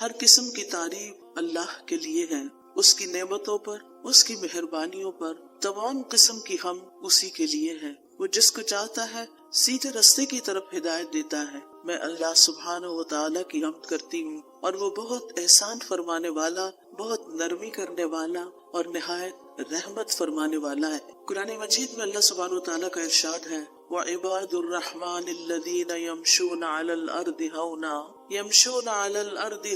ہر قسم کی تعریف اللہ کے لیے ہے، اس کی نعمتوں پر، اس کی مہربانیوں پر تمام قسم کی حمد اسی کے لیے ہے۔ وہ جس کو چاہتا ہے سیدھے راستے کی طرف ہدایت دیتا ہے۔ میں اللہ سبحانہ و تعالیٰ کی حمد کرتی ہوں، اور وہ بہت احسان فرمانے والا، بہت نرمی کرنے والا اور نہایت رحمت فرمانے والا ہے۔ قرآن مجید میں اللہ سبحانہ و تعالیٰ کا ارشاد ہے، وَعِبَادُ الرَّحْمَنِ الَّذِينَ يَمْشُونَ عَلَى الْأَرْضِ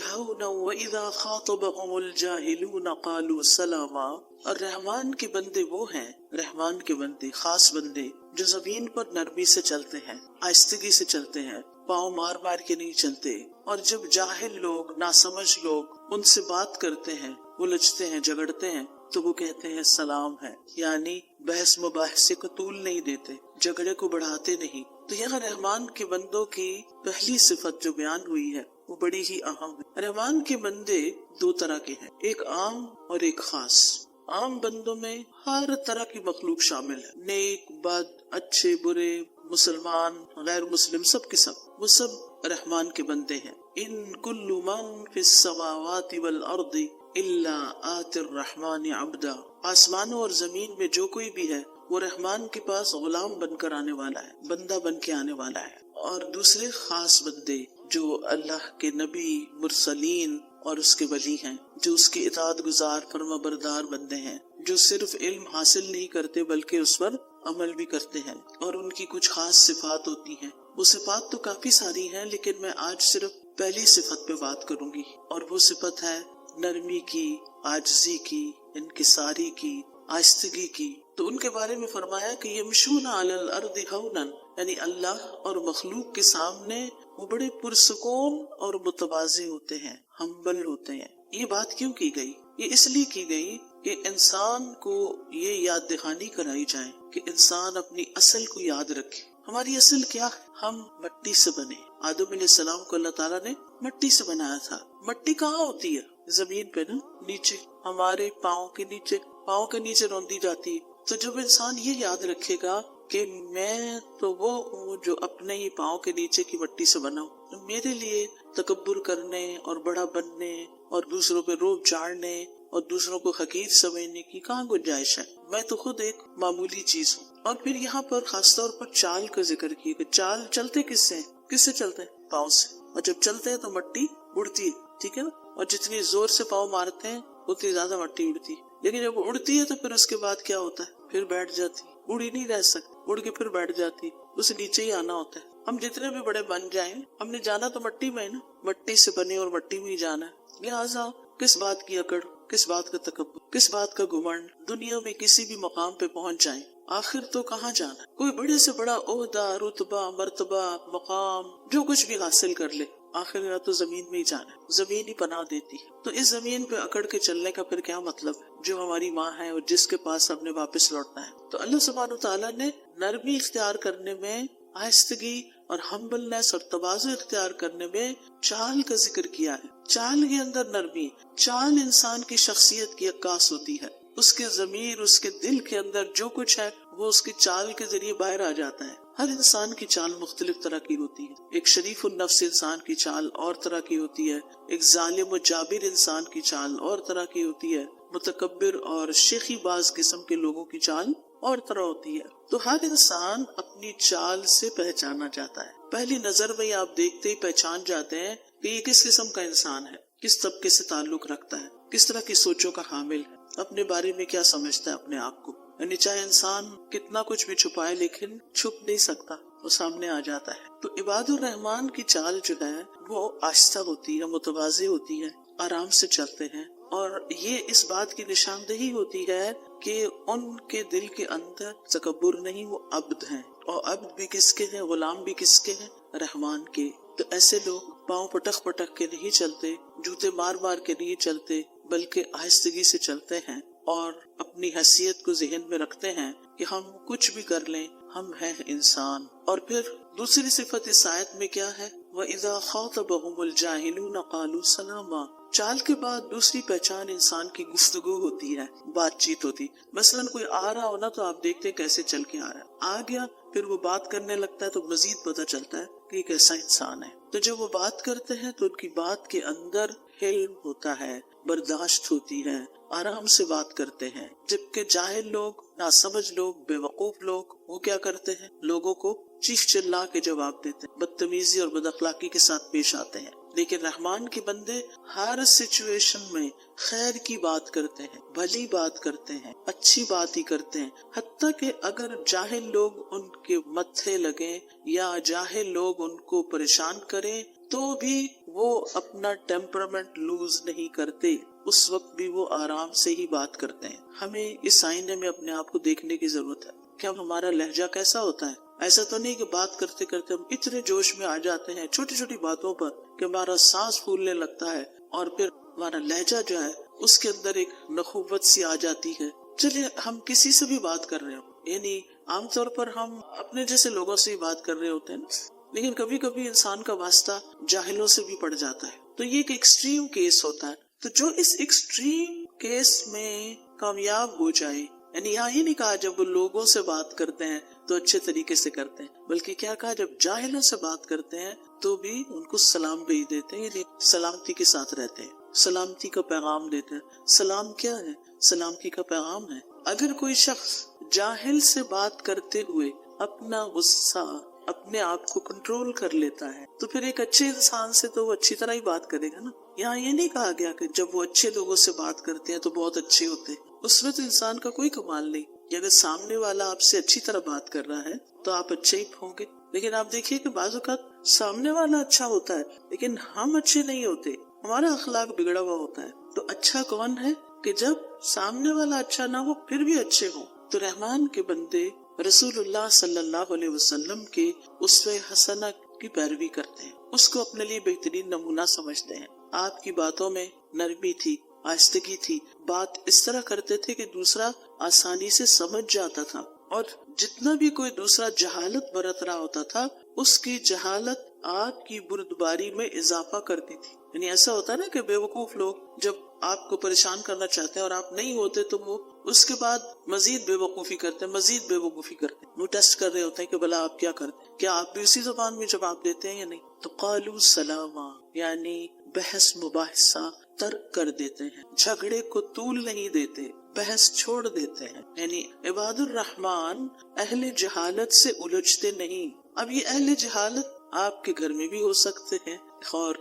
هَوْنًا وَإِذَا خَاطَبَهُمُ الْجَاهِلُونَ قَالُوا سَلَامًا۔ اور رحمان کے بندے وہ ہیں، رحمان کے بندے خاص بندے جو زمین پر نرمی سے چلتے ہیں، آہستگی سے چلتے ہیں، پاؤں مار مار کے نہیں چلتے، اور جب جاہل لوگ، ناسمجھ لوگ ان سے بات کرتے ہیں، الجھتے ہیں، جھگڑتے ہیں، تو وہ کہتے ہیں سلام ہے، یعنی بحث مباحثے کو طول نہیں دیتے، جھگڑے کو بڑھاتے نہیں۔ تو یہاں رحمان کے بندوں کی پہلی صفت جو بیان ہوئی ہے وہ بڑی ہی اہم ہے۔ رحمان کے بندے دو طرح کے ہیں، ایک عام اور ایک خاص۔ عام بندوں میں ہر طرح کی مخلوق شامل ہے، نیک، بد، اچھے، برے، مسلمان، غیر مسلم، سب کے سب، وہ سب رحمان کے بندے ہیں۔ ان کل من فی السماوات والارض الا آتی الرحمن عبدا۔ آسمانوں اور زمین میں جو کوئی بھی ہے وہ رحمان کے پاس غلام بن کر آنے والا ہے، بندہ بن کے آنے والا ہے۔ اور دوسرے خاص بندے جو اللہ کے نبی، مرسلین اور اس کے ولی ہیں، جو اس کی اطاعت گزار، فرما بردار بندے ہیں، جو صرف علم حاصل نہیں کرتے بلکہ اس پر عمل بھی کرتے ہیں، اور ان کی کچھ خاص صفات ہوتی ہیں۔ وہ صفات تو کافی ساری ہیں، لیکن میں آج صرف پہلی صفت پہ بات کروں گی، اور وہ صفت ہے نرمی کی، عاجزی کی، انکساری کی، آہستگی کی۔ تو ان کے بارے میں فرمایا کہ یمشون علی الارض ہونا، یعنی اللہ اور مخلوق کے سامنے وہ بڑے پرسکون اور متواضع ہوتے ہیں، ہمبل ہوتے ہیں۔ یہ بات کیوں کی گئی؟ یہ اس لیے کی گئی کہ انسان کو یہ یاد دہانی کرائی جائے کہ انسان اپنی اصل کو یاد رکھے۔ ہماری اصل کیا ہے؟ ہم مٹی سے بنے۔ آدم علیہ السلام کو اللہ تعالیٰ نے مٹی سے بنایا تھا۔ مٹی کہاں ہوتی ہے؟ زمین پہ نا، نیچے، ہمارے پاؤں کے نیچے، پاؤں کے نیچے روندی جاتی ہے۔ تو جب انسان یہ یاد رکھے گا کہ میں تو وہ ہوں جو اپنے ہی پاؤں کے نیچے کی مٹی سے بنا ہوں، تو میرے لیے تکبر کرنے اور بڑا بننے اور دوسروں پہ روب چاڑنے اور دوسروں کو حقیر سمجھنے کی کہاں گنجائش ہے؟ میں تو خود ایک معمولی چیز ہوں۔ اور پھر یہاں پر خاص طور پر چال کا ذکر کیا کہ چال چلتے کس سے؟ کس سے چلتے ہیں؟ پاؤں سے۔ اور جب چلتے ہیں تو مٹی اڑتی ہے، ٹھیک ہے نا؟ اور جتنی زور سے پاؤں مارتے ہیں اتنی زیادہ مٹی اڑتی ہے۔ لیکن جب اڑتی ہے تو پھر اس کے بعد کیا ہوتا ہے؟ پھر بیٹھ جاتی، اڑی نہیں رہ سکتی، اڑ کے پھر بیٹھ جاتی، اسے نیچے ہی آنا ہوتا ہے۔ ہم جتنے بھی بڑے بن جائیں، ہم نے جانا تو مٹی میں ہے نا، مٹی سے بنے اور مٹی میں ہی جانا ہے۔ لہٰذا کس بات کی اکڑ، کس بات کا تکبر، کس بات کا گھمنڈ؟ دنیا میں کسی بھی مقام پہ پہنچ جائیں، آخر تو کہاں جانا ہے؟ کوئی بڑے سے بڑا عہدہ، رتبہ، مرتبہ، مقام جو کچھ بھی حاصل کر لے، آخر یا تو زمین میں ہی جانا ہے، زمین ہی پناہ دیتی ہے۔ تو اس زمین پہ اکڑ کے چلنے کا پھر کیا مطلب ہے؟ جو ہماری ماں ہے اور جس کے پاس ہم نے واپس لوٹنا ہے۔ تو اللہ سبحانہ وتعالیٰ نے نرمی اختیار کرنے میں، آہستگی اور ہمبلنس اور تواضع اختیار کرنے میں چال کا ذکر کیا ہے۔ چال کے اندر نرمی، چال انسان کی شخصیت کی عکاس ہوتی ہے۔ اس کے ضمیر، اس کے دل کے اندر جو کچھ ہے وہ اس کی چال کے ذریعے باہر آ جاتا ہے۔ ہر انسان کی چال مختلف طرح کی ہوتی ہے۔ ایک شریف النفس انسان کی چال اور طرح کی ہوتی ہے، ایک ظالم و جابر انسان کی چال اور طرح کی ہوتی ہے، متکبر اور شیخی باز قسم کے لوگوں کی چال اور طرح ہوتی ہے۔ تو ہر انسان اپنی چال سے پہچانا جاتا ہے۔ پہلی نظر میں آپ دیکھتے ہی پہچان جاتے ہیں کہ یہ کس قسم کا انسان ہے، کس طبقے سے تعلق رکھتا ہے، کس طرح کی سوچوں کا حامل ہے، اپنے بارے میں کیا سمجھتا ہے اپنے آپ کو۔ یعنی چاہے انسان کتنا کچھ بھی چھپائے لیکن چھپ نہیں سکتا، وہ سامنے آ جاتا ہے۔ تو عباد الرحمان کی چال جو ہے وہ آہستہ ہوتی ہے، متواضع ہوتی ہے، آرام سے چلتے ہیں، اور یہ اس بات کی نشاندہی ہوتی ہے کہ ان کے دل کے اندر تکبر نہیں، وہ عبد ہیں، اور عبد بھی کس کے ہیں؟ غلام بھی کس کے ہیں؟ رحمان کے۔ تو ایسے لوگ پاؤں پٹک پٹک کے نہیں چلتے، جوتے مار مار کے نہیں چلتے، بلکہ آہستگی سے چلتے ہیں، اور اپنی حیثیت کو ذہن میں رکھتے ہیں کہ ہم کچھ بھی کر لیں، ہم ہیں انسان۔ اور پھر دوسری صفت اس آیت میں کیا ہے؟ وَإِذَا خَاطَبَهُمُ الْجَاهِلُونَ قَالُوا سَلَامًا۔ چال کے بعد دوسری پہچان انسان کی گفتگو ہوتی ہے، بات چیت ہوتی۔ مثلاً کوئی آ رہا ہو نا تو آپ دیکھتے کیسے چل کے آ رہا ہے، آ گیا، پھر وہ بات کرنے لگتا ہے تو مزید پتہ چلتا ہے کہ ایک ایسا انسان ہے۔ تو جب وہ بات کرتے ہیں تو ان کی بات کے اندر حلم ہوتا ہے، برداشت ہوتی ہے، آرام سے بات کرتے ہیں، جبکہ جاہل لوگ، ناسمجھ لوگ، بے وقوف لوگ وہ کیا کرتے ہیں؟ لوگوں کو چیخ چلا کے جواب دیتے ہیں، بدتمیزی اور بد اخلاقی کے ساتھ پیش آتے ہیں۔ لیکن رحمان کے بندے ہر سچویشن میں خیر کی بات کرتے ہیں، بھلی بات کرتے ہیں، اچھی بات ہی کرتے ہیں، حتیٰ کہ اگر جاہل لوگ ان کے متھے لگیں یا جاہل لوگ ان کو پریشان کریں تو بھی وہ اپنا ٹیمپرامنٹ لوز نہیں کرتے، اس وقت بھی وہ آرام سے ہی بات کرتے ہیں۔ ہمیں اس آئینے میں اپنے آپ کو دیکھنے کی ضرورت ہے کہ اب ہمارا لہجہ کیسا ہوتا ہے۔ ایسا تو نہیں کہ بات کرتے کرتے ہم اتنے جوش میں آ جاتے ہیں چھوٹی چھوٹی باتوں پر کہ ہمارا سانس پھولنے لگتا ہے اور پھر ہمارا لہجہ جو ہے اس کے اندر ایک نخوت سی آ جاتی ہے۔ چلیے ہم کسی سے بھی بات کر رہے ہوں، یعنی عام طور پر ہم اپنے جیسے لوگوں سے ہی بات کر رہے ہوتے ہیں نا، لیکن کبھی کبھی انسان کا واسطہ جاہلوں سے بھی پڑ جاتا ہے، تو یہ ایک ایکسٹریم کیس ہوتا ہے۔ تو جو اس ایکسٹریم کیس میں کامیاب ہو جائے، یعنی یہاں یہ نہیں کہا جب وہ لوگوں سے بات کرتے ہیں تو اچھے طریقے سے کرتے ہیں، بلکہ کیا کہا جب جاہلوں سے بات کرتے ہیں تو بھی ان کو سلام بھیج دیتے ہیں، یعنی سلامتی کے ساتھ رہتے ہیں، سلامتی کا پیغام دیتے ہیں۔ سلام کیا ہے؟ سلامتی کا پیغام ہے۔ اگر کوئی شخص جاہل سے بات کرتے ہوئے اپنا غصہ، اپنے آپ کو کنٹرول کر لیتا ہے تو پھر ایک اچھے انسان سے تو وہ اچھی طرح ہی بات کرے گا نا۔ یہاں یہ نہیں کہا گیا کہ جب وہ اچھے لوگوں سے بات کرتے ہیں تو بہت اچھے ہوتے ہیں، اس میں تو انسان کا کوئی کمال نہیں کہ اگر سامنے والا آپ سے اچھی طرح بات کر رہا ہے تو آپ اچھے ہی ہوں گے۔ لیکن آپ دیکھیے کہ بعض اوقات سامنے والا اچھا ہوتا ہے لیکن ہم اچھے نہیں ہوتے، ہمارا اخلاق بگڑا ہوا ہوتا ہے۔ تو اچھا کون ہے کہ جب سامنے والا اچھا نہ ہو پھر بھی اچھے ہوں۔ تو رحمان کے بندے رسول اللہ صلی اللہ علیہ وسلم کے اسوہ حسنہ کی پیروی کرتے ہیں، اس کو اپنے لیے بہترین نمونہ سمجھتے ہیں۔ آپ کی باتوں میں نرمی تھی، آہستگی تھی، بات اس طرح کرتے تھے کہ دوسرا آسانی سے سمجھ جاتا تھا، اور جتنا بھی کوئی دوسرا جہالت برت رہا ہوتا تھا اس کی جہالت آپ کی بردباری میں اضافہ کرتی تھی۔ یعنی ایسا ہوتا ہے نا کہ بے وقوف لوگ جب آپ کو پریشان کرنا چاہتے ہیں اور آپ نہیں ہوتے تو وہ اس کے بعد مزید بے وقوفی کرتے ہیں، مزید بے وقوفی کرتے ہیں، وہ ٹیسٹ کر رہے ہوتے ہیں کہ بھلا آپ کیا کرتے ہیں، کیا آپ بھی اسی زبان میں جواب دیتے ہیں یا نہیں۔ تو قالوا سلاما، یعنی بحث مباحثہ ترک کر دیتے ہیں، جھگڑے کو طول نہیں دیتے، بحث چھوڑ دیتے ہیں۔ یعنی عباد الرحمن اہل جہالت سے الجھتے نہیں۔ اب یہ اہل جہالت آپ کے گھر میں بھی ہو سکتے ہیں اور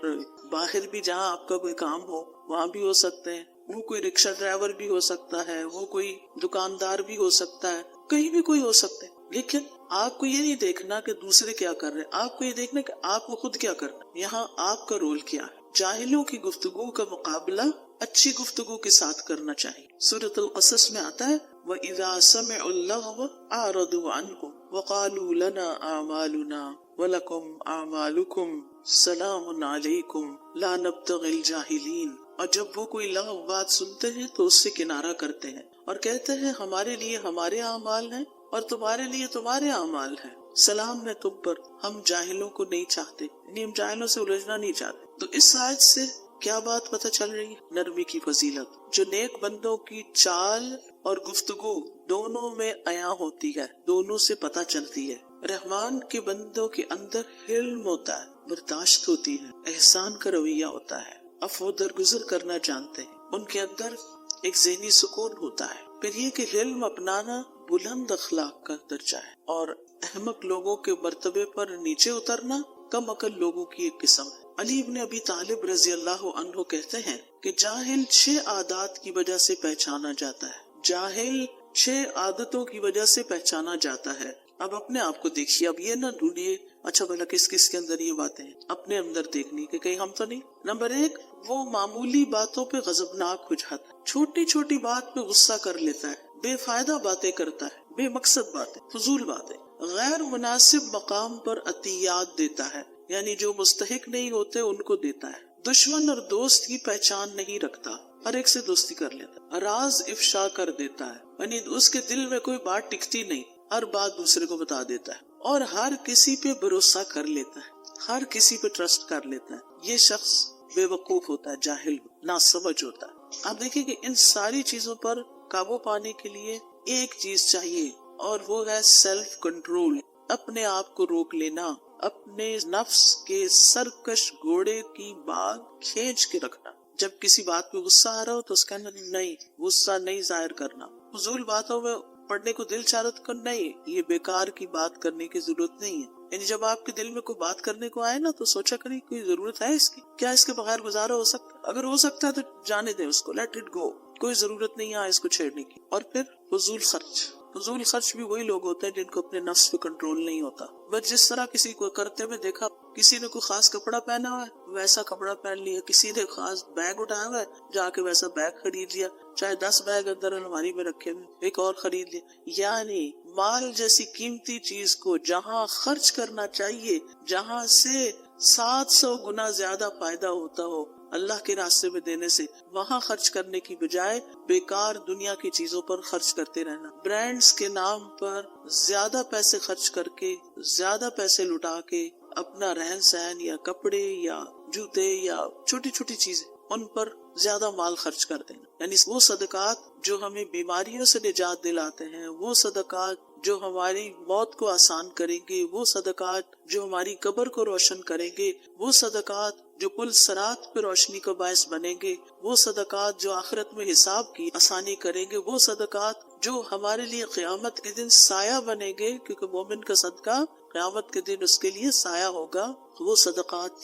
باہر بھی جہاں آپ کا کوئی کام ہو وہاں بھی ہو سکتے ہیں، وہ کوئی رکشہ ڈرائیور بھی ہو سکتا ہے، وہ کوئی دکاندار بھی ہو سکتا ہے، کہیں بھی کوئی ہو سکتا ہے۔ لیکن آپ کو یہ نہیں دیکھنا کہ دوسرے کیا کر رہے ہیں، آپ کو یہ دیکھنا کہ آپ کو خود کیا کرنا ہے، یہاں آپ کا رول کیا ہے۔ جاہلوں کی گفتگو کا مقابلہ اچھی گفتگو کے ساتھ کرنا چاہیے۔ سورۃ القصص میں آتا ہے وَإِذَا سَمِعُوا اللَّغْوَ أَعْرَضُوا عَنْهُ وَقَالُوا لَنَا أَعْمَالُنَا وَلَكُمْ أَعْمَالُكُمْ سَلَامٌ عَلَيْكُمْ لَا نَبْتَغِي الْجَاهِلِينَ۔ اور جب وہ کوئی لغو بات سنتے ہیں تو اس سے کنارہ کرتے ہیں اور کہتے ہیں ہمارے لیے ہمارے اعمال ہیں اور تمہارے لیے تمہارے اعمال ہیں، سلام ہے تم پر، ہم جاہلوں کو نہیں چاہتے، یعنی ہم جاہلوں سے الجھنا نہیں چاہتے۔ تو اس آیت سے کیا بات پتہ چل رہی ہے؟ نرمی کی فضیلت، جو نیک بندوں کی چال اور گفتگو دونوں میں عیاں ہوتی ہے، دونوں سے پتہ چلتی ہے۔ رحمان کے بندوں کے اندر حلم ہوتا ہے، برداشت ہوتی ہے، احسان کا رویہ ہوتا ہے، عفو درگزر کرنا جانتے ہیں، ان کے اندر ایک ذہنی سکون ہوتا ہے۔ پھر یہ کہ حلم اپنانا بلند اخلاق کا درجہ ہے، اور احمق لوگوں کے مرتبے پر نیچے اترنا کم عقل لوگوں کی ایک قسم ہے۔ علی ابن ابی طالب رضی اللہ عنہ کہتے ہیں کہ جاہل 6 عادات کی وجہ سے پہچانا جاتا ہے، جاہل 6 عادتوں کی وجہ سے پہچانا جاتا ہے۔ اب اپنے آپ کو دیکھیے، اب یہ نہ ڈھونڈیے اچھا بھلا کس کس کے اندر یہ باتیں ہیں، اپنے اندر دیکھنی کہ کہیں ہم تو نہیں۔ نمبر 1، وہ معمولی باتوں پہ غضبناک ہو جاتا ہے، چھوٹی چھوٹی بات پہ غصہ کر لیتا ہے، بے فائدہ باتیں کرتا ہے، بے مقصد باتیں، فضول باتیں، غیر مناسب مقام پر عطیات دیتا ہے، یعنی جو مستحق نہیں ہوتے ان کو دیتا ہے، دشمن اور دوست کی پہچان نہیں رکھتا، ہر ایک سے دوستی کر لیتا، راز افشا کر دیتا ہے، یعنی اس کے دل میں کوئی بات ٹکتی نہیں، ہر بات دوسرے کو بتا دیتا ہے، اور ہر کسی پہ بھروسہ کر لیتا ہے، ہر کسی پہ ٹرسٹ کر لیتا ہے۔ یہ شخص بے وقوف ہوتا ہے، جاہل، ناسمجھ ہوتا ہے۔ آپ دیکھیں کہ ان ساری چیزوں پر قابو پانے کے لیے ایک چیز چاہیے، اور وہ ہے سیلف کنٹرول، اپنے آپ کو روک لینا، اپنے نفس کے سرکش گھوڑے کی بات کھینچ کے رکھنا. جب کسی بات پہ غصہ آ رہا ہو تو اس کا نہیں غصہ نہیں ظاہر کرنا. فضول باتوں میں پڑھنے کو دل چاہ رہا تو نہیں، یہ بیکار کی بات کرنے کی ضرورت نہیں ہے. یعنی جب آپ کے دل میں کوئی بات کرنے کو آئے نا تو سوچا کریں کوئی ضرورت ہے اس کی، کیا اس کے بغیر گزارا ہو سکتا؟ اگر ہو سکتا ہے تو جانے دیں اس کو، لیٹ اٹ گو، کوئی ضرورت نہیں ہے اس کو چھیڑنے کی. اور پھر فضول خرچ بھی وہی لوگ ہوتے ہیں جن کو اپنے نفس پہ کنٹرول نہیں ہوتا. بس جس طرح کسی کو کرتے ہوئے دیکھا، کسی نے کوئی خاص کپڑا پہنا ہوا ہے ویسا کپڑا پہن لیا، کسی نے خاص بیگ اٹھایا ہوا ہے جا کے ویسا بیگ خرید لیا، چاہے 10 بیگ اندر الماری میں رکھے ہوئے ایک اور خرید لیا. یعنی مال جیسی قیمتی چیز کو جہاں خرچ کرنا چاہیے، جہاں سے 700 گنا زیادہ فائدہ ہوتا ہو اللہ کے راستے میں دینے سے، وہاں خرچ کرنے کی بجائے بیکار دنیا کی چیزوں پر خرچ کرتے رہنا. برانڈز کے نام پر زیادہ پیسے خرچ کر کے، زیادہ پیسے لٹا کے اپنا رہن سہن یا کپڑے یا جوتے یا چھوٹی چھوٹی چیزیں ان پر زیادہ مال خرچ کر دینا. یعنی وہ صدقات جو ہمیں بیماریوں سے نجات دلاتے ہیں، وہ صدقات جو ہماری موت کو آسان کریں گے، وہ صدقات جو ہماری قبر کو روشن کریں گے، وہ صدقات جو پل صراط پہ روشنی کا باعث بنیں گے، وہ صدقات جو آخرت میں حساب کی آسانی کریں گے، وہ صدقات جو ہمارے لیے قیامت کے دن سایہ بنیں گے، کیونکہ مومن کا صدقہ قیامت کے دن اس کے لیے سایہ ہوگا. وہ صدقات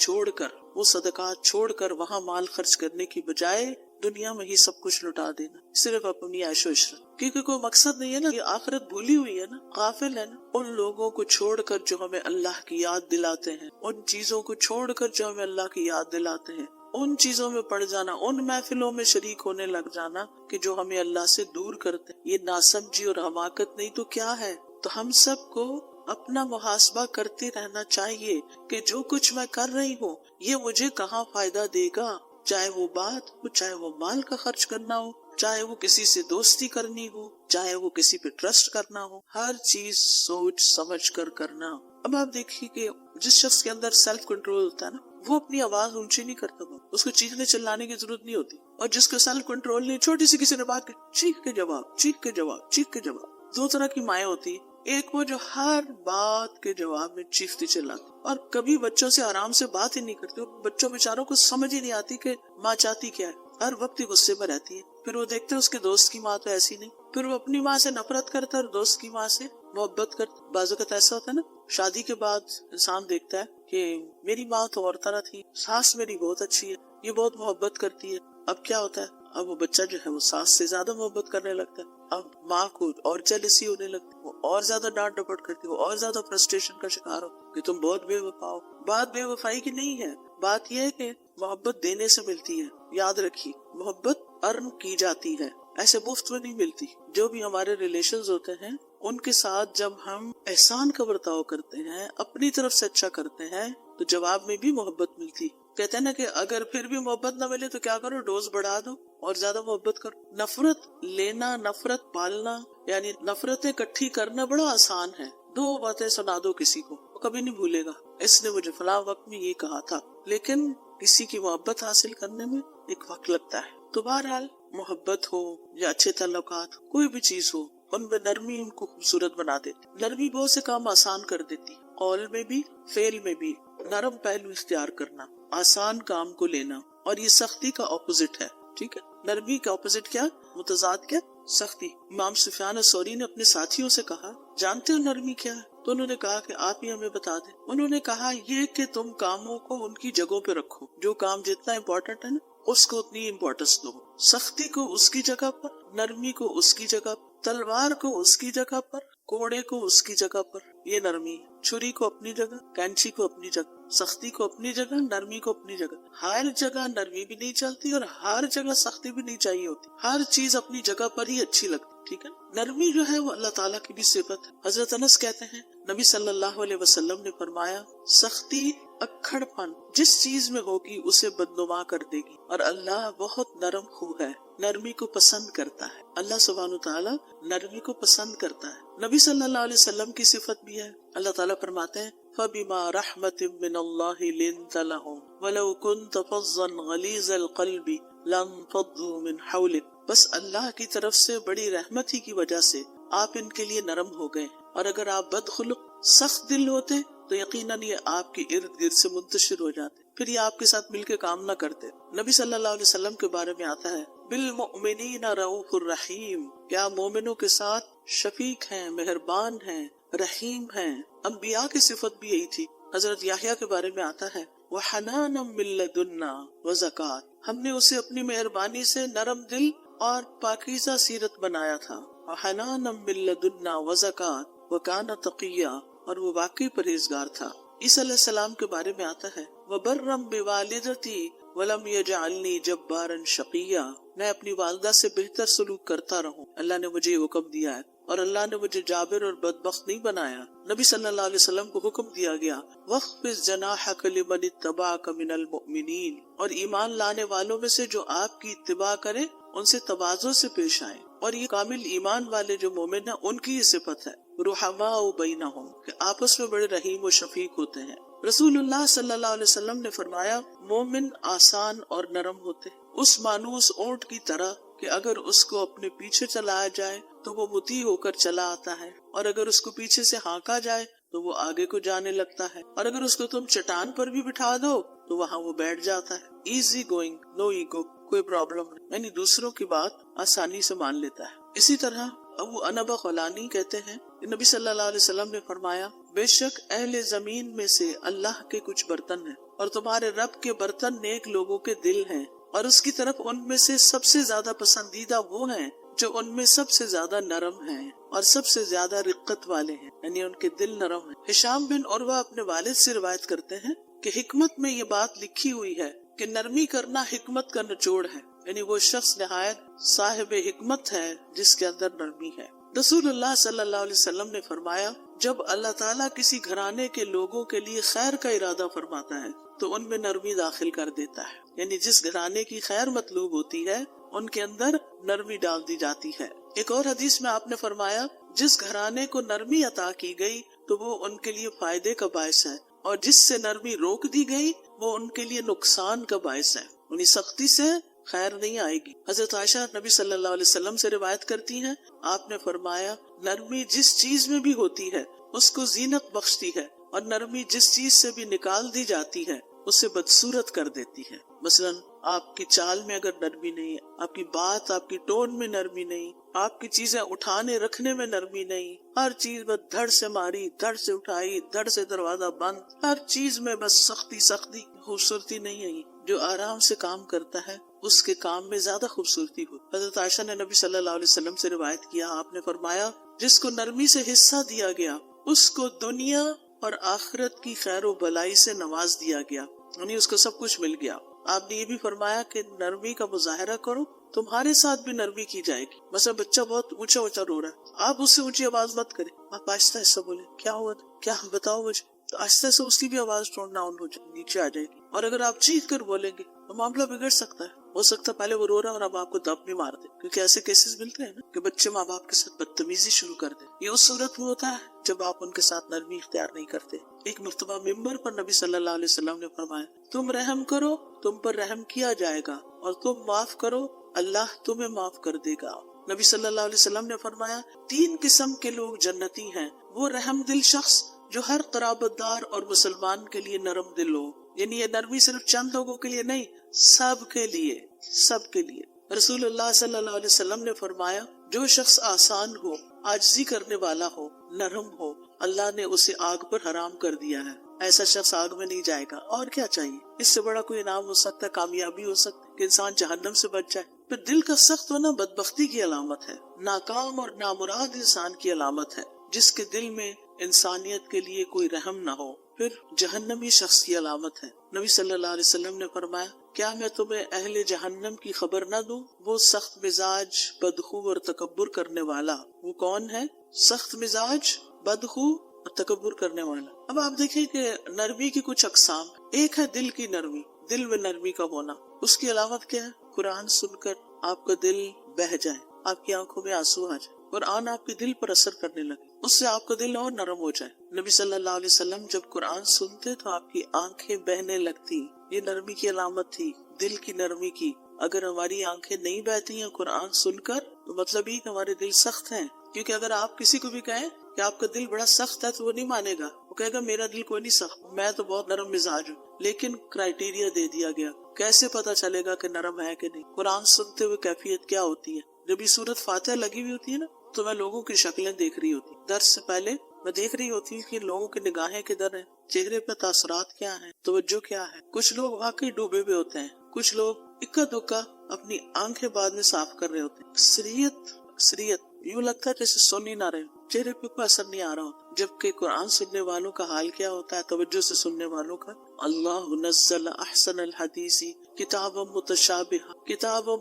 چھوڑ کر وہاں مال خرچ کرنے کی بجائے دنیا میں ہی سب کچھ لٹا دینا، صرف اپنی عیش و عشرت، کیونکہ کوئی مقصد نہیں ہے نا. یہ آخرت بھولی ہوئی ہے نا، غافل ہے نا. ان لوگوں کو چھوڑ کر جو ہمیں اللہ کی یاد دلاتے ہیں، ان چیزوں کو چھوڑ کر جو ہمیں اللہ کی یاد دلاتے ہیں، ان چیزوں میں پڑ جانا، ان محفلوں میں شریک ہونے لگ جانا کہ جو ہمیں اللہ سے دور کرتے، یہ ناسمجھی اور حماقت نہیں تو کیا ہے؟ تو ہم سب کو اپنا محاسبہ کرتے رہنا چاہیے کہ جو کچھ میں کر رہی ہوں یہ مجھے کہاں فائدہ دے گا، چاہے وہ بات ہو، چاہے وہ مال کا خرچ کرنا ہو، چاہے وہ کسی سے دوستی کرنی ہو، چاہے وہ کسی پہ ٹرسٹ کرنا ہو، ہر چیز سوچ سمجھ کر کرنا. اب آپ دیکھیے کہ جس شخص کے اندر سیلف کنٹرول ہوتا ہے نا، وہ اپنی آواز اونچی نہیں کرتا، اس کو چیخنے چلانے کی ضرورت نہیں ہوتی. اور جس کو سیلف کنٹرول نہیں، چھوٹی سی کسی نے بات کی، چیخ کے جواب. 2 طرح کی مائیں ہوتی ہیں، ایک وہ جو ہر بات کے جواب میں چیختی چلاتی اور کبھی بچوں سے آرام سے بات ہی نہیں کرتی. بچوں بیچاروں کو سمجھ ہی نہیں آتی کہ ماں چاہتی کیا ہے، ہر وقت ہی غصے میں رہتی ہے. پھر وہ دیکھتے اس کے دوست کی ماں تو ایسی نہیں، پھر وہ اپنی ماں سے نفرت کرتا ہے اور دوست کی ماں سے محبت کرتا. بعض اوقات ایسا ہوتا ہے نا، شادی کے بعد انسان دیکھتا ہے کہ میری ماں تو اور طرح تھی، ساس میری بہت اچھی ہے، یہ بہت محبت کرتی ہے. اب کیا ہوتا ہے، اب وہ بچہ جو ہے وہ ساس سے زیادہ محبت کرنے لگتا ہے. اب ماں کو اور جیلسی ہونے لگتی، وہ اور زیادہ ڈانٹ ڈپٹ کرتی، وہ اور زیادہ فرسٹریشن کا شکار ہو کہ تم بہت بے وفا ہو. بات بے وفائی کی نہیں ہے، بات یہ ہے کہ محبت دینے سے ملتی ہے. یاد رکھیے، محبت ارن کی جاتی ہے، ایسے مفت میں نہیں ملتی. جو بھی ہمارے ریلیشنز ہوتے ہیں ان کے ساتھ جب ہم احسان کا برتاؤ کرتے ہیں، اپنی طرف سے اچھا کرتے ہیں، تو جواب میں بھی محبت ملتی. کہتے ہیں نا کہ اگر پھر بھی محبت نہ ملے تو کیا کرو، ڈوز بڑھا دو اور زیادہ محبت کرو. نفرت لینا، نفرت پالنا، یعنی نفرتیں اکٹھی کرنا بڑا آسان ہے. 2 باتیں سنا دو کسی کو، وہ کبھی نہیں بھولے گا، اس نے مجھے فلاں وقت میں یہ کہا تھا. لیکن کسی کی محبت حاصل کرنے میں ایک وقت لگتا ہے. تو بہرحال محبت ہو یا اچھے تعلقات، کوئی بھی چیز ہو، ان میں نرمی ان کو خوبصورت بنا دیتی. نرمی بہت سے کام آسان کر دیتی، قول میں بھی فعل میں بھی. نرم پہلو اختیار کرنا، آسان کام کو لینا، اور یہ سختی کا اپوزٹ ہے. ٹھیک ہے، نرمی کا اپوزٹ کیا، متضاد کیا، سختی. امام سفیان ثوری نے اپنے ساتھیوں سے کہا، جانتے ہو نرمی کیا ہے؟ تو انہوں نے کہا کہ آپ ہی ہمیں بتا دیں. انہوں نے کہا یہ کہ تم کاموں کو ان کی جگہوں پہ رکھو، جو کام جتنا امپورٹنٹ ہے نا اس کو اتنی امپورٹنس دو. سختی کو اس کی جگہ پر، نرمی کو اس کی جگہ پر، تلوار کو اس کی جگہ پر، کوڑے کو اس کی جگہ پر. یہ نرمی ہے. چھری کو اپنی جگہ، کینچی کو اپنی جگہ، سختی کو اپنی جگہ، نرمی کو اپنی جگہ. ہر جگہ نرمی بھی نہیں چلتی اور ہر جگہ سختی بھی نہیں چاہیے ہوتی. ہر چیز اپنی جگہ پر ہی اچھی لگتی. ٹھیک ہے، نرمی جو ہے وہ اللہ تعالیٰ کی بھی صفت ہے. حضرت انس کہتے ہیں نبی صلی اللہ علیہ وسلم نے فرمایا، سختی اکھڑ پن جس چیز میں ہوگی اسے بدنما کر دے گی، اور اللہ بہت نرم خو ہے، نرمی کو پسند کرتا ہے. اللہ سبحانہ وتعالی نرمی کو پسند کرتا ہے. نبی صلی اللہ علیہ وسلم کی صفت بھی ہے. اللہ تعالیٰ فرماتے ہیں، فَبِمَا رَحْمَةٍ مِّنَ اللَّهِ لِنْتَ لَهُمْ وَلَوْ كُنْتَ فَظًّا غَلِيظَ الْقَلْبِ لَانفَضُّوا مِنْ حَوْلِكَ. بس اللہ کی طرف سے بڑی رحمت ہی کی وجہ سے آپ ان کے لیے نرم ہو گئے، اور اگر آپ بدخلق سخت دل ہوتے تو یقیناً یہ آپ کے ارد گرد سے منتشر ہو جاتے، پھر یہ آپ کے ساتھ مل کے کام نہ کرتے۔ نبی صلی اللہ علیہ وسلم کے بارے میں آتا ہے بالمؤمنین رؤوف الرحیم، کیا مومنوں کے ساتھ شفیق ہیں، مہربان ہیں، رحیم ہیں۔ انبیاء کی صفت بھی یہی تھی۔ حضرت یحییٰ کے بارے میں آتا ہے وَحَنَانًا مِن لَدُنَّا وَزَكَاةً، ہم نے اسے اپنی مہربانی سے نرم دل اور پاکیزہ سیرت بنایا تھا۔ وَحَنَانًا مِن لَدُنَّا وَزَكَاةً وَكَانَ تَقِيًّا، اور وہ واقعی پرہیزگار تھا۔ عیسیٰ علیہ السلام کے بارے میں آتا ہے وَبَرًّا بِوَالِدَتِي وَلَمْ يَجْعَلْنِي جَبَّارًا شَقِيًّا، میں اپنی والدہ سے بہتر سلوک کرتا رہوں، اللہ نے مجھے یہ حکم دیا ہے، اور اللہ نے مجھے جابر اور بدبخت نہیں بنایا۔ نبی صلی اللہ علیہ وسلم کو حکم دیا گیا وَاخْفِضْ جَنَاحَكَ لِمَنِ اتَّبَعَكَ مِنَ الْمُؤْمِنِينَ، اور ایمان لانے والوں میں سے جو آپ کی اتباع کریں ان سے تواضع سے پیش آئیں، اور یہ کامل ایمان والے جو مومن ہیں ان کی یہ صفت ہے رحماء بینہم، کہ آپس میں بڑے رحیم و شفیق ہوتے ہیں۔ رسول اللہ صلی اللہ علیہ وسلم نے فرمایا مومن آسان اور نرم ہوتے ہیں، اس مانوس اونٹ کی طرح کہ اگر اس کو اپنے پیچھے چلایا جائے تو وہ مطیع ہو کر چلا آتا ہے، اور اگر اس کو پیچھے سے ہانکا جائے تو وہ آگے کو جانے لگتا ہے، اور اگر اس کو تم چٹان پر بھی بٹھا دو تو وہاں وہ بیٹھ جاتا ہے۔ ایزی گوئنگ، نو ایگو، کوئی پرابلم نہیں، یعنی دوسروں کی بات آسانی سے مان لیتا ہے۔ اسی طرح ابو انبا خولانی کہتے ہیں کہ نبی صلی اللہ علیہ وسلم نے فرمایا بے شک اہل زمین میں سے اللہ کے کچھ برتن ہیں، اور تمہارے رب کے برتن نیک لوگوں کے دل ہیں، اور اس کی طرف ان میں سے سب سے زیادہ پسندیدہ وہ ہیں جو ان میں سب سے زیادہ نرم ہیں اور سب سے زیادہ رقت والے ہیں، یعنی ان کے دل نرم ہیں۔ ہشام بن عروہ اپنے والد سے روایت کرتے ہیں کہ حکمت میں یہ بات لکھی ہوئی ہے کہ نرمی کرنا حکمت کا نچوڑ ہے، یعنی وہ شخص نہایت صاحب حکمت ہے جس کے اندر نرمی ہے۔ رسول اللہ صلی اللہ علیہ وسلم نے فرمایا جب اللہ تعالیٰ کسی گھرانے کے لوگوں کے لیے خیر کا ارادہ فرماتا ہے تو ان میں نرمی داخل کر دیتا ہے، یعنی جس گھرانے کی خیر مطلوب ہوتی ہے ان کے اندر نرمی ڈال دی جاتی ہے۔ ایک اور حدیث میں آپ نے فرمایا جس گھرانے کو نرمی عطا کی گئی تو وہ ان کے لیے فائدے کا باعث ہے، اور جس سے نرمی روک دی گئی وہ ان کے لیے نقصان کا باعث ہے، یعنی سختی سے خیر نہیں آئے گی۔ حضرت عائشہ نبی صلی اللہ علیہ وسلم سے روایت کرتی ہیں آپ نے فرمایا نرمی جس چیز میں بھی ہوتی ہے اس کو زینت بخشتی ہے، اور نرمی جس چیز سے بھی نکال دی جاتی ہے اسے بدصورت کر دیتی ہے۔ مثلاً آپ کی چال میں اگر نرمی نہیں، آپ کی بات، آپ کی ٹون میں نرمی نہیں، آپ کی چیزیں اٹھانے رکھنے میں نرمی نہیں، ہر چیز بس دھڑ سے ماری، دھڑ سے اٹھائی، دھڑ سے دروازہ بند، ہر چیز میں بس سختی سختی، خوبصورتی نہیں ہے۔ جو آرام سے کام کرتا ہے اس کے کام میں زیادہ خوبصورتی ہو۔ حضرت عائشہ نے نبی صلی اللہ علیہ وسلم سے روایت کیا آپ نے فرمایا جس کو نرمی سے حصہ دیا گیا اس کو دنیا اور آخرت کی خیر و بلائی سے نواز دیا گیا، یعنی اس کو سب کچھ مل گیا۔ آپ نے یہ بھی فرمایا کہ نرمی کا مظاہرہ کرو، تمہارے ساتھ بھی نرمی کی جائے گی۔ مثلا بچہ بہت اونچا اونچا رو رہا ہے، آپ اس سے اونچی آواز مت کریں، آپ آہستہ آہستہ بولے کیا ہوا، کیا بتاؤ مجھے، تو آہستہ سے اس کی بھی آواز ٹون ڈاؤن ہو جائے، نیچے آ جائے گی۔ اور اگر آپ چیخ کر بولیں گے تو معاملہ بگڑ سکتا ہے، ہو سکتا ہے پہلے وہ رو رہا اور اب آپ کو دب بھی مار دے، کیونکہ ایسے کیسز ملتے ہیں نا کہ بچے ماں باپ کے ساتھ بدتمیزی شروع کر دیں۔ یہ اس صورت میں ہوتا ہے جب آپ ان کے ساتھ نرمی اختیار نہیں کرتے۔ ایک مرتبہ ممبر پر نبی صلی اللہ علیہ وسلم نے فرمایا تم رحم کرو تم پر رحم کیا جائے گا، اور تم معاف کرو اللہ تمہیں معاف کر دے گا۔ نبی صلی اللہ علیہ وسلم نے فرمایا 3 قسم کے لوگ جنتی ہیں، وہ رحم دل شخص جو ہر قرابت دار اور مسلمان کے لیے نرم دل ہو، یعنی یہ نرمی صرف چند لوگوں کے لیے نہیں، سب کے لیے، سب کے لیے۔ رسول اللہ صلی اللہ علیہ وسلم نے فرمایا جو شخص آسان ہو، عاجزی کرنے والا ہو، نرم ہو، اللہ نے اسے آگ پر حرام کر دیا ہے، ایسا شخص آگ میں نہیں جائے گا۔ اور کیا چاہیے، اس سے بڑا کوئی انعام ہو سکتا ہے، کامیابی ہو سکتا ہے کہ انسان جہنم سے بچ جائے۔ پھر دل کا سخت ہونا بدبختی کی علامت ہے، ناکام اور نامراد انسان کی علامت ہے، جس کے دل میں انسانیت کے لیے کوئی رحم نہ ہو، پھر جہنمی شخص کی علامت ہے۔ نبی صلی اللہ علیہ وسلم نے فرمایا کیا میں تمہیں اہل جہنم کی خبر نہ دوں؟ وہ سخت مزاج، بدخو اور تکبر کرنے والا، وہ کون ہے؟ سخت مزاج، بدخو اور تکبر کرنے والا۔ اب آپ دیکھیں کہ نرمی کی کچھ اقسام، ایک ہے دل کی نرمی، دل میں نرمی کا ہونا، اس کی علامت کیا ہے؟ قرآن سن کر آپ کا دل بہہ جائے، آپ کی آنکھوں میں آنسو آ جائے، قرآن آپ کے دل پر اثر کرنے لگے، اس سے آپ کا دل اور نرم ہو جائے۔ نبی صلی اللہ علیہ وسلم جب قرآن سنتے تو آپ کی آنکھیں بہنے لگتی، یہ نرمی کی علامت تھی، دل کی نرمی کی۔ اگر ہماری آنکھیں نہیں بہتی ہیں قرآن سن کر تو مطلب یہ کہ ہمارے دل سخت ہیں، کیونکہ اگر آپ کسی کو بھی کہیں کہ آپ کا دل بڑا سخت ہے تو وہ نہیں مانے گا، وہ کہے گا میرا دل کوئی نہیں سخت، میں تو بہت نرم مزاج ہوں، لیکن کرائیٹیریا دے دیا گیا، کیسے پتا چلے گا کہ نرم ہے کہ نہیں؟ قرآن سنتے ہوئے کیفیت کیا ہوتی ہے؟ جب یہ سورت فاتحہ لگی ہوئی ہوتی ہے نا تو میں لوگوں کی شکلیں دیکھ رہی ہوتی، درس سے پہلے میں دیکھ رہی ہوتی ہوں کہ لوگوں کی نگاہیں کدھر ہیں، چہرے پہ تاثرات کیا ہیں، توجہ کیا ہے۔ کچھ لوگ واقعی ڈوبے ہوئے ہوتے ہیں، کچھ لوگ اکا دکا اپنی آنکھیں بعد میں صاف کر رہے ہوتے ہیں۔ اکثریت یوں لگتا ہے جیسے سن ہی نہ رہے، چہرے پہ کوئی اثر نہیں آ رہا ہوتا، جبکہ قرآن سننے والوں کا حال کیا ہوتا ہے؟ توجہ سے سننے والوں کا، اللہ نزل احسن الحدیث کتابا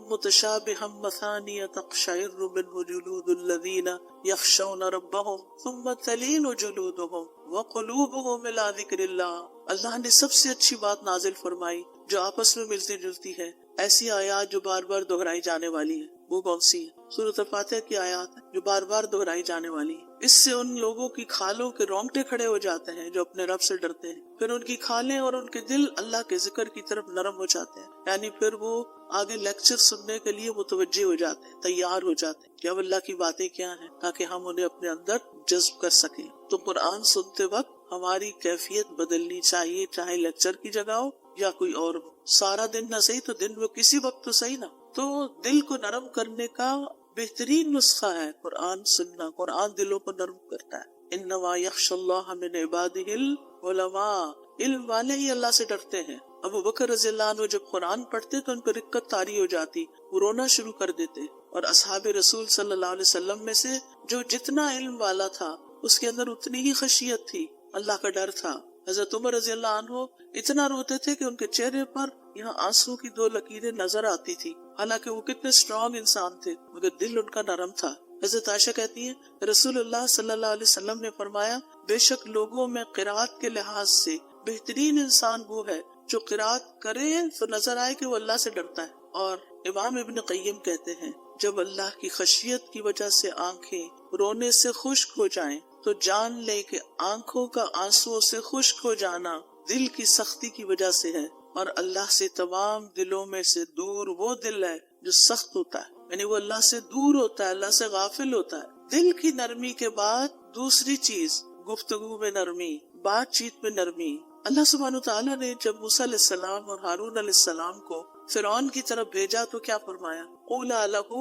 متشابہا مثانی تقشعر منہ جلود الذین یخشون ربهم ثم تلین جلودهم وقلوبهم الی ذکر اللہ۔ اللہ نے سب سے اچھی بات نازل فرمائی جو آپس میں ملتی جلتی ہے، ایسی آیات جو بار بار دہرائی جانے والی ہے۔ وہ کون سی ہے؟ سورۃ الفاتحہ کی آیات ہے جو بار بار دہرائی جانے والی ہے۔ اس سے ان لوگوں کی کھالوں کے رونگٹے کھڑے ہو جاتے ہیں جو اپنے رب سے ڈرتے ہیں، پھر ان کی کھالیں اور ان کے دل اللہ کے ذکر کی طرف نرم ہو جاتے ہیں، یعنی پھر وہ آگے لیکچر سننے کے لیے متوجہ ہو جاتے ہیں، تیار ہو جاتے ہیں کہ اب اللہ کی باتیں کیا ہیں، تاکہ ہم انہیں اپنے اندر جذب کر سکیں۔ تو قرآن سنتے وقت ہماری کیفیت بدلنی چاہیے، چاہے لیکچر کی جگہ ہو یا کوئی اور ہو۔ سارا دن نہ صحیح تو دن میں کسی وقت تو صحیح نا۔ تو دل کو نرم کرنے کا بہترین نسخہ ہے قرآن سننا۔ قرآن دلوں کو نرم کرتا ہے۔ انما یخشی اللہ من عبادہ العلماء، علم والے ہی اللہ سے ڈرتے ہیں۔ ابو بکر رضی اللہ عنہ جب قرآن پڑھتے تو ان پر رقت طاری ہو جاتی، وہ رونا شروع کر دیتے، اور اصحاب رسول صلی اللہ علیہ وسلم میں سے جو جتنا علم والا تھا اس کے اندر اتنی ہی خشیت تھی، اللہ کا ڈر تھا۔ حضرت عمر رضی اللہ عنہ اتنا روتے تھے کہ ان کے چہرے پر یہاں آنسو کی 2 لکیریں نظر آتی تھی، حالانکہ وہ کتنے اسٹرانگ انسان تھے، مگر دل ان کا نرم تھا۔ حضرت عائشہ کہتی ہیں رسول اللہ صلی اللہ علیہ وسلم نے فرمایا، بے شک لوگوں میں قرات کے لحاظ سے بہترین انسان وہ ہے جو قرات کرے تو نظر آئے کہ وہ اللہ سے ڈرتا ہے۔ اور امام ابن قیم کہتے ہیں جب اللہ کی خشیت کی وجہ سے آنکھیں رونے سے خشک ہو جائیں تو جان لے کہ آنکھوں کا آنسو سے خشک ہو جانا دل کی سختی کی وجہ سے ہے، اور اللہ سے تمام دلوں میں سے دور وہ دل ہے جو سخت ہوتا ہے، یعنی وہ اللہ سے دور ہوتا ہے، اللہ سے غافل ہوتا ہے۔ دل کی نرمی کے بعد دوسری چیز گفتگو میں نرمی، بات چیت میں نرمی۔ اللہ سبحانہ وتعالیٰ نے جب موسیٰ علیہ السلام اور ہارون علیہ السلام کو فرعون کی طرف بھیجا تو کیا فرمایا؟ قولا لہ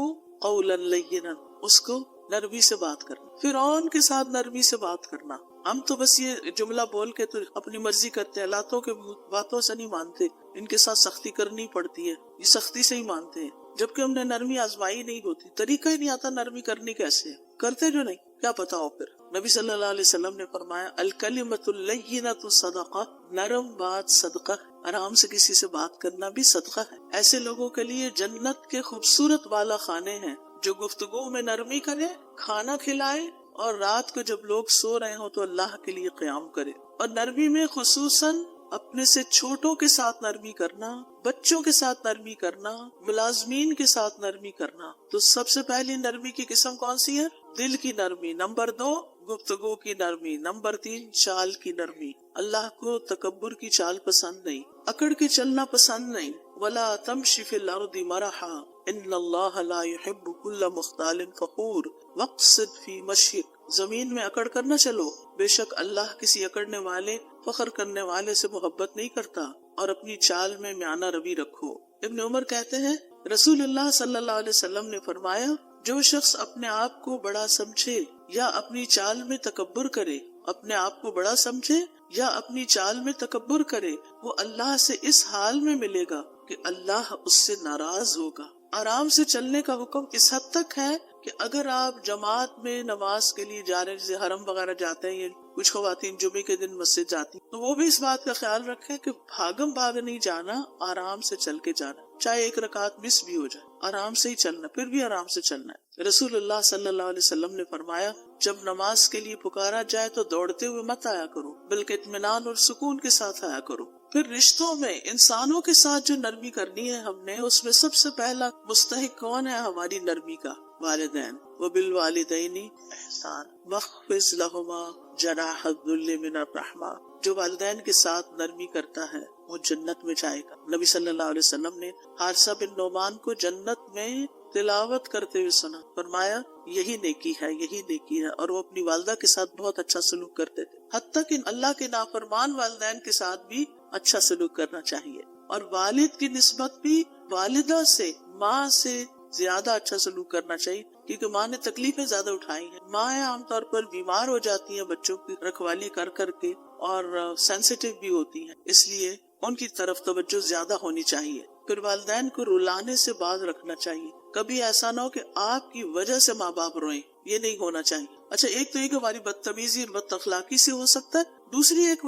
قولا لینا، اس کو نرمی سے بات کرنا، فرعون کے ساتھ نرمی سے بات کرنا۔ ہم تو بس یہ جملہ بول کے تو اپنی مرضی کرتے ہیں، لاتوں کے باتوں سے نہیں مانتے، ان کے ساتھ سختی کرنی پڑتی ہے، یہ سختی سے ہی مانتے ہیں، جبکہ ہم نے نرمی آزمائی نہیں ہوتی، طریقہ ہی نہیں آتا نرمی کرنی کیسے، کرتے جو نہیں، کیا پتا ہو پھر۔ نبی صلی اللہ علیہ وسلم نے فرمایا الکلمۃ اللیینۃ صدقہ، نرم بات صدقہ، آرام سے کسی سے بات کرنا بھی صدقہ ہے۔ ایسے لوگوں کے لیے جنت کے خوبصورت والا خانے ہیں جو گفتگو میں نرمی کرے، کھانا کھلائے، اور رات کو جب لوگ سو رہے ہوں تو اللہ کے لیے قیام کرے۔ اور نرمی میں خصوصاً اپنے سے چھوٹوں کے ساتھ نرمی کرنا، بچوں کے ساتھ نرمی کرنا، ملازمین کے ساتھ نرمی کرنا۔ تو سب سے پہلی نرمی کی قسم کون سی ہے؟ دل کی نرمی۔ نمبر 2 گفتگو کی نرمی۔ نمبر 3 چال کی نرمی۔ اللہ کو تکبر کی چال پسند نہیں، اکڑ کے چلنا پسند نہیں۔ وَلَا تَمْشِ فِي الْأَرْضِ مَرَحًا إِنَّ اللَّهَ لَا يُحِبُّ كُلَّ مُخْتَالٍ فَخُورٍ وَاقْصِدْ فِي مَشْيِكَ، زمین میں اکڑ کر نہ چلو، بے شک اللہ کسی اکڑنے والے، فخر کرنے والے سے محبت نہیں کرتا، اور اپنی چال میں میانہ روی رکھو۔ ابن عمر کہتے ہیں رسول اللہ صلی اللہ علیہ وسلم نے فرمایا، جو شخص اپنے آپ کو بڑا سمجھے یا اپنی چال میں تکبر کرے، اپنے آپ کو بڑا سمجھے یا اپنی چال میں تکبر کرے، وہ اللہ سے اس حال میں ملے گا کہ اللہ اس سے ناراض ہوگا۔ آرام سے چلنے کا حکم اس حد تک ہے کہ اگر آپ جماعت میں نماز کے لیے جا رہے ہیں، جیسے حرم وغیرہ جاتے ہیں، کچھ خواتین جمعے کے دن مسجد جاتی ہیں، تو وہ بھی اس بات کا خیال رکھیں کہ بھاگم بھاگ نہیں جانا، آرام سے چل کے جانا، چاہے ایک رکعت مس بھی ہو جائے، آرام سے ہی چلنا، پھر بھی آرام سے چلنا ہے۔ رسول اللہ صلی اللہ علیہ وسلم نے فرمایا، جب نماز کے لیے پکارا جائے تو دوڑتے ہوئے مت آیا کرو، بلکہ اطمینان اور سکون کے ساتھ آیا کرو۔ پھر رشتوں میں انسانوں کے ساتھ جو نرمی کرنی ہے ہم نے، اس میں سب سے پہلا مستحق کون ہے ہماری نرمی کا؟ والدین۔ وبالوالدین احسان واخفض لہما جناح الذل من الرحمہ، جو والدین کے ساتھ نرمی کرتا ہے وہ جنت میں جائے گا۔ نبی صلی اللہ علیہ وسلم نے حارثہ بن نعمان کو جنت میں تلاوت کرتے ہوئے سنا، فرمایا یہی نیکی ہے، یہی نیکی ہے. اور وہ اپنی والدہ کے ساتھ بہت اچھا سلوک کرتے تھے، حتیٰ کہ اللہ کے نافرمان والدین کے ساتھ بھی اچھا سلوک کرنا چاہیے. اور والد کی نسبت بھی والدہ سے، ماں سے زیادہ اچھا سلوک کرنا چاہیے، کیونکہ ماں نے تکلیفیں زیادہ اٹھائی ہیں. ماں عام طور پر بیمار ہو جاتی ہیں بچوں کی رکھوالی کر کر کے، اور سینسیٹیو بھی ہوتی ہیں، اس لیے ان کی طرف توجہ زیادہ ہونی چاہیے. پھر والدین کو رلانے سے باز رکھنا چاہیے. کبھی ایسا نہ ہو کہ آپ کی وجہ سے ماں باپ روئیں، یہ نہیں ہونا چاہیے. اچھا، ایک تو یہ کہ ہماری بدتمیزی اور بد اخلاقی سے ہو سکتا ہے. دوسری ایک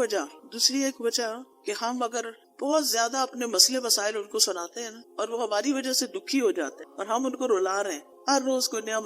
وجہ کہ ہم اگر بہت زیادہ اپنے مسئلے مسائل ان کو سناتے ہیں نا، اور وہ ہماری وجہ سے دکھی ہو جاتے ہیں، اور ہم ان کو رلا رہے ہیں، ہر روز کوئی نیا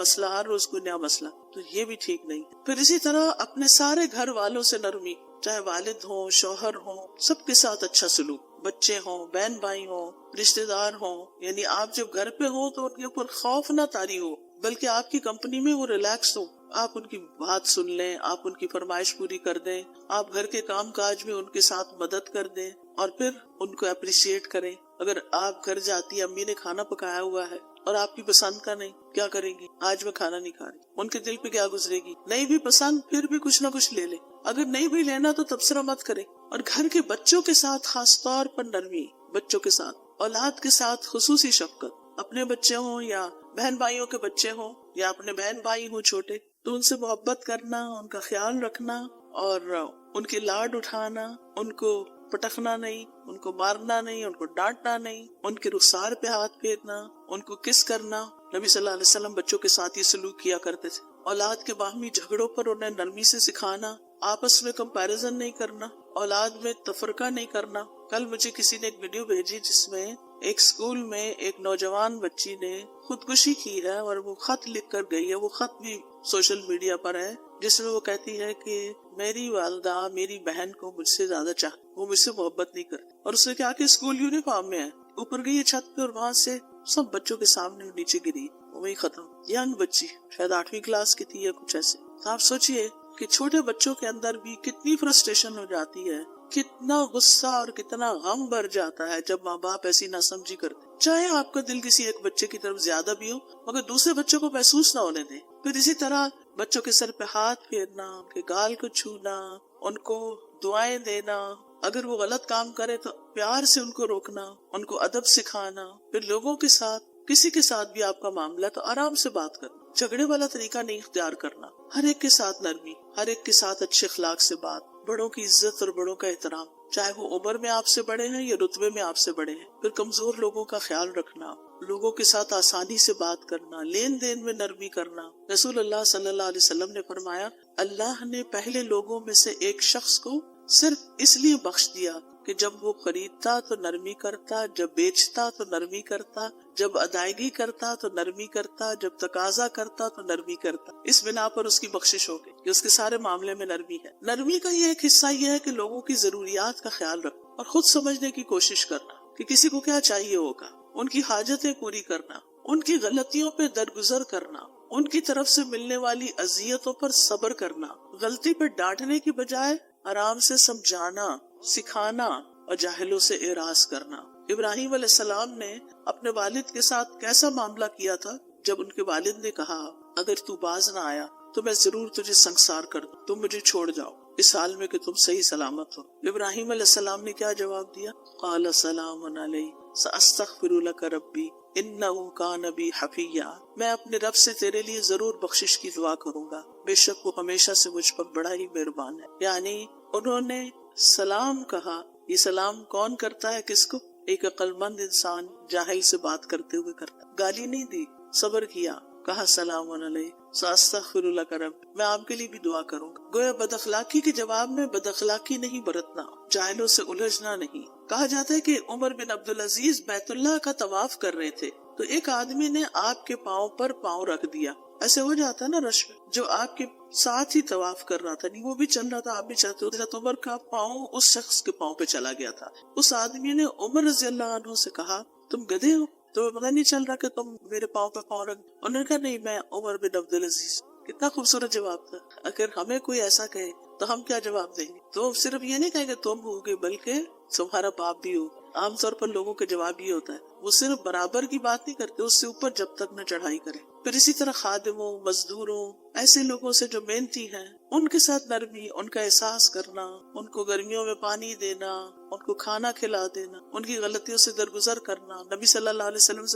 مسئلہ، تو یہ بھی ٹھیک نہیں. پھر اسی طرح اپنے سارے گھر والوں سے نرمی، چاہے والد ہوں، شوہر ہوں، سب کے ساتھ اچھا سلوک. بچے ہوں، بہن بھائی ہوں، رشتہ دار ہوں، یعنی آپ جب گھر پہ ہو تو ان کے اوپر خوف نہ طاری ہو، بلکہ آپ کی کمپنی میں وہ ریلیکس ہو. آپ ان کی بات سن لیں، آپ ان کی فرمائش پوری کر دیں، آپ گھر کے کام کاج میں ان کے ساتھ مدد کر دیں، اور پھر ان کو اپریشیٹ کریں. اگر آپ گھر جاتی امی نے کھانا پکایا ہوا ہے اور آپ کی پسند کا نہیں، کیا کریں گی؟ آج میں کھانا نہیں کھا رہی، ان کے دل پہ کیا گزرے گی؟ نہیں بھی پسند پھر بھی کچھ نہ کچھ لے لیں. اگر نہیں بھی لینا تو تبصرہ مت کریں. اور گھر کے بچوں کے ساتھ خاص طور پر نرمی، بچوں کے ساتھ، اولاد کے ساتھ خصوصی شفقت. اپنے بچے ہوں یا بہن بھائیوں کے بچے ہوں یا اپنے بہن بھائی ہوں چھوٹے، تو ان سے محبت کرنا، ان کا خیال رکھنا، اور ان کے لاڈ اٹھانا، ان کو پٹکنا نہیں، ان کو مارنا نہیں، ان کو ڈانٹنا نہیں، ان کے رخسار پہ ہاتھ پھیرنا، ان کو کس کرنا. نبی صلی اللہ علیہ وسلم بچوں کے ساتھ یہ سلوک کیا کرتے تھے. اولاد کے باہمی جھگڑوں پر انہیں نرمی سے سکھانا، آپس میں کمپیریزن نہیں کرنا، اولاد میں تفرقہ نہیں کرنا. کل مجھے کسی نے ایک ویڈیو بھیجی جس میں ایک اسکول میں ایک نوجوان بچی نے خودکشی کی ہے، اور وہ خط لکھ کر گئی ہے. وہ خط بھی سوشل میڈیا پر ہے، جس میں وہ کہتی ہے کہ میری والدہ میری بہن کو مجھ سے زیادہ چاہتی، وہ مجھ سے محبت نہیں کرتی. اور اس نے کہا کہ اسکول یونیفارم میں ہے، اوپر گئی چھت پہ اور وہاں سے سب بچوں کے سامنے نیچے گری، وہی ختم. ینگ بچی، شاید 8ویں کلاس کی تھی یا کچھ ایسے. آپ سوچئے کہ چھوٹے بچوں کے اندر بھی کتنی فرسٹریشن ہو جاتی ہے، کتنا غصہ اور کتنا غم بھر جاتا ہے جب ماں باپ ایسی ناسمجھی کرتے. چاہے آپ کا دل کسی ایک بچے کی طرف زیادہ بھی ہو، مگر دوسرے بچوں کو محسوس نہ ہونے دیں. پھر اسی طرح بچوں کے سر پہ ہاتھ پھیرنا، ان کے گال کو چھونا، ان کو دعائیں دینا، اگر وہ غلط کام کرے تو پیار سے ان کو روکنا، ان کو ادب سکھانا. پھر لوگوں کے ساتھ، کسی کے ساتھ بھی آپ کا معاملہ تو آرام سے بات کرنا، جھگڑے والا طریقہ نہیں اختیار کرنا. ہر ایک کے ساتھ نرمی، ہر ایک کے ساتھ اچھے اخلاق سے بات، بڑوں کی عزت اور بڑوں کا احترام، چاہے وہ عمر میں آپ سے بڑے ہیں یا رتبے میں آپ سے بڑے ہیں. پھر کمزور لوگوں کا خیال رکھنا، لوگوں کے ساتھ آسانی سے بات کرنا، لین دین میں نرمی کرنا. رسول اللہ صلی اللہ علیہ وسلم نے فرمایا، اللہ نے پہلے لوگوں میں سے ایک شخص کو صرف اس لیے بخش دیا کہ جب وہ خریدتا تو نرمی کرتا، جب بیچتا تو نرمی کرتا، جب ادائیگی کرتا تو نرمی کرتا، جب تقاضا کرتا تو نرمی کرتا. اس بنا پر اس کی بخشش ہو گئی کہ اس کے سارے معاملے میں نرمی ہے. نرمی کا یہ ایک حصہ یہ ہے کہ لوگوں کی ضروریات کا خیال رکھنا اور خود سمجھنے کی کوشش کرنا کہ کسی کو کیا چاہیے ہوگا، ان کی حاجتیں پوری کرنا، ان کی غلطیوں پہ درگزر کرنا، ان کی طرف سے ملنے والی اذیتوں پر صبر کرنا، غلطی پہ ڈانٹنے کی بجائے آرام سے سمجھانا، سکھانا، اور جاہلوں سے اعراض کرنا. ابراہیم علیہ السلام نے اپنے والد کے ساتھ کیسا معاملہ کیا تھا جب ان کے والد نے کہا، اگر تو باز نہ آیا تو میں ضرور تجھے سنگسار کر دوں، تم مجھے چھوڑ جاؤ اس حال میں کہ تم صحیح سلامت ہو. ابراہیم علیہ السلام نے کیا جواب دیا؟ قال سلام علی ساستغفر لک ربی انہ کان بی حفیہ. میں اپنے رب سے تیرے لیے ضرور بخشش کی دعا کروں گا، بے شک وہ ہمیشہ سے مجھ پر بڑا ہی مہربان ہے. یعنی انہوں نے سلام کہا. یہ سلام کون کرتا ہے کس کو؟ ایک عقل مند انسان جاہل سے بات کرتے ہوئے کرتا. گالی نہیں دی، صبر کیا، کہا سلام علیہ ساستغفر لک ربی، میں آپ کے لیے بھی دعا کروں گا. گویا بد اخلاقی کے جواب میں بد اخلاقی نہیں برتنا، جاہلوں سے الجھنا نہیں. کہا جاتا ہے کہ عمر بن عبدالعزیز بیت اللہ کا طواف کر رہے تھے تو ایک آدمی نے آپ کے پاؤں پر پاؤں رکھ دیا. ایسے ہو جاتا ہے نا رش میں، جو آپ کے ساتھ ہی طواف کر رہا تھا، نہیں وہ بھی چل رہا تھا، آپ بھی چلتے ہو. حضرت عمر کا پاؤں اس شخص کے پاؤں پہ چلا گیا تھا. اس آدمی نے عمر رضی اللہ عنہ سے کہا، تم گدھے ہو؟ تو پتہ نہیں چل رہا کہ تم میرے پاؤں پہ پاؤں رکھ. انہوں نے کہا نہیں، میں عمر بن عبدالعزیز. کتنا خوبصورت جواب تھا. اگر ہمیں کوئی ایسا کہے تو ہم کیا جواب دیں گے؟ تو صرف یہ نہیں کہیں گے تم ہو گے، بلکہ تمہارا باپ بھی ہو، عام طور پر لوگوں کا جواب یہ ہوتا ہے وہ صرف برابر کی بات نہیں کرتے، اس سے اوپر جب تک نہ چڑھائی کرے۔ پھر اسی طرح خادموں، مزدوروں، ایسے لوگوں سے جو محنتی ہیں ان کے ساتھ نرمی، ان کا احساس کرنا، ان کو گرمیوں میں پانی دینا، ان کو کھانا کھلا دینا، ان کی غلطیوں سے درگزر کرنا، نبی صلی اللہ علیہ وسلم سے